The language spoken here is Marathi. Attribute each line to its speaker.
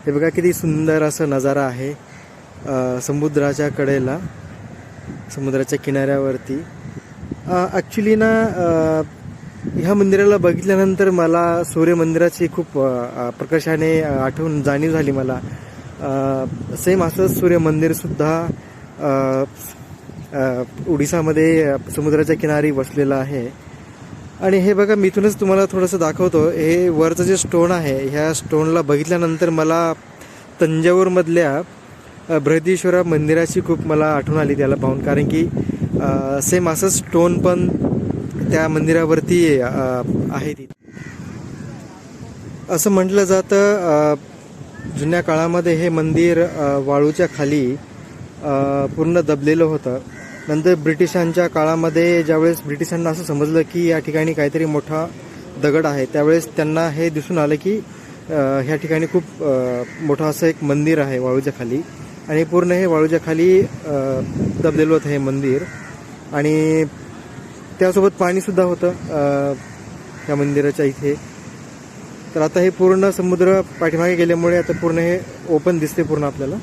Speaker 1: हे बघा किती सुंदर असा नजारा आहे समुद्राच्या कडेला, समुद्राच्या किनाऱ्यावरती. ॲक्च्युली ना ह्या मंदिराला बघितल्यानंतर मला सूर्य मंदिराची खूप प्रकर्षाने जाणीव झाली मला. सेम असंच सूर्य मंदिरसुद्धा ओडिसामध्ये समुद्राच्या किनारी वसलेलं आहे. आणि हे बघा मी इथूनच तुम्हाला थोडंसं दाखवतो. हे वरचं जे स्टोन आहे, ह्या स्टोनला बघितल्यानंतर मला तंजावरमधल्या बृहदीश्वरा मंदिराची खूप मला आठवण आली त्याला पाहून. कारण की सेम असं स्टोन पण त्या मंदिरावरती आहे. ती असं म्हटलं जातं जुन्या काळामध्ये हे मंदिर वाळूच्या खाली पूर्ण दबलेलं होतं. नंतर ब्रिटिशांच्या काळामध्ये ज्यावेळेस ब्रिटिशांना असं समजलं की या ठिकाणी काहीतरी मोठा दगड आहे, त्यावेळेस त्यांना हे दिसून आलं की ह्या ठिकाणी खूप मोठं असं एक मंदिर आहे वाळूच्या खाली. आणि पूर्ण हे वाळूच्या खाली दबलेलं होतं हे मंदिर. आणि त्यासोबत पाणीसुद्धा होतं ह्या मंदिराच्या इथे. तर आता हे पूर्ण समुद्र पाठीमागे गेल्यामुळे आता पूर्ण हे ओपन दिसते पूर्ण आपल्याला.